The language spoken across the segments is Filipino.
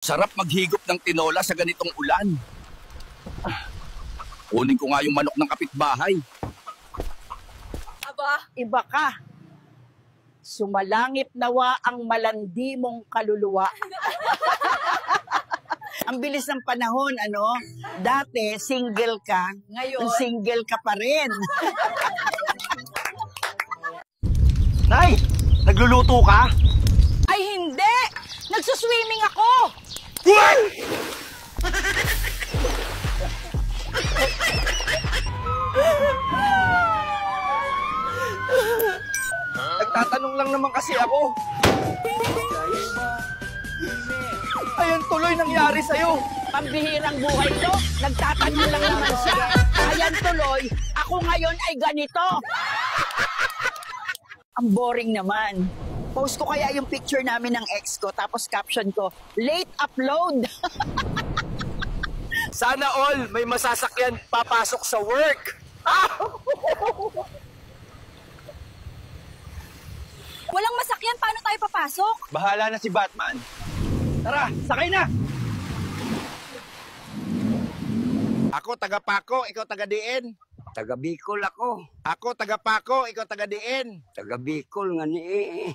Sarap maghigop ng tinola sa ganitong ulan. Kunin ko nga yung manok ng kapitbahay. Aba, iba ka. Sumalangit nawa ang malandi mong kaluluwa. Ang bilis ng panahon, ano? Dati, single ka. Ngayon, single ka pa rin. Nay, nagluluto ka? Ay, hindi! Nagsuswimming ako! Nagtatanong lang naman kasi ako. Ayun tuloy nangyari sa'yo. Pambihirang buhay to. Nagtatanong lang naman siya. Ayan tuloy, ako ngayon ay ganito. Ang boring naman. Post ko kaya yung picture namin ng ex ko, tapos caption ko, late upload. Sana all may masasakyan papasok sa work. Walang masakyan, paano tayo papasok? Bahala na si Batman. Tara, sakay na! Ako taga Paco, ikaw taga Diin. Taga Bicol ako. Ako taga Paco, ikaw taga Diin. Taga Bicol nga ni.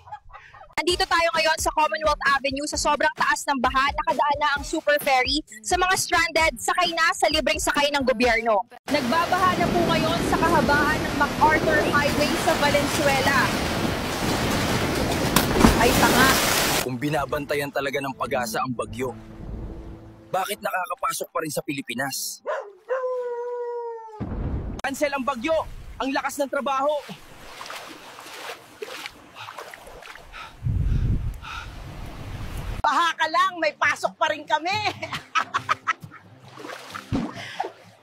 Nandito tayo ngayon sa Commonwealth Avenue sa sobrang taas ng baha. Nakadaan na ang super ferry. Sa mga stranded, sakay na sa libreng sakay ng gobyerno. Nagbabaha na po ngayon sa kahabaan ng MacArthur Highway sa Valenzuela. Ay tanga. Kung binabantayan talaga ng pag-asa ang bagyo, bakit nakakapasok pa rin sa Pilipinas? Cancel ang bagyo! Ang lakas ng trabaho! Baha ka lang, may pasok pa rin kami.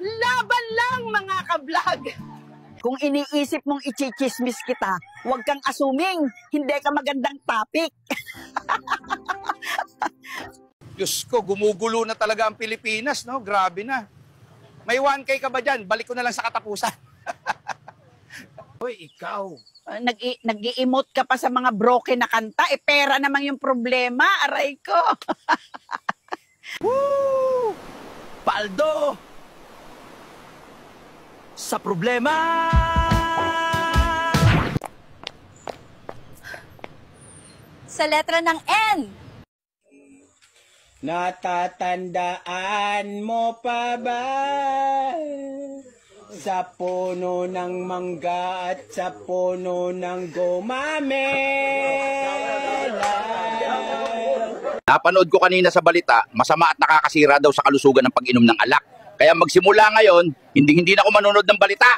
Laban lang, mga ka-vlog. Kung iniisip mong ichichismis kita, huwag kang assuming hindi ka magandang topic. Diyos ko, gumugulo na talaga ang Pilipinas, no? Grabe na. May 1K ka ba dyan? Balik ko na lang sa katapusan. Hoy, ikaw. Nag-i-emote ka pa sa mga broken na kanta, pera naman yung problema, aray ko. Woo! Paldo! Sa problema! Sa letra ng N. Natatandaan mo pa ba sa puno ng mangga at sa puno ng gumamela? Napanood ko kanina sa balita, masama at nakakasira daw sa kalusugan ng pag-inom ng alak. Kaya magsimula ngayon, hindi na ako manonood ng balita.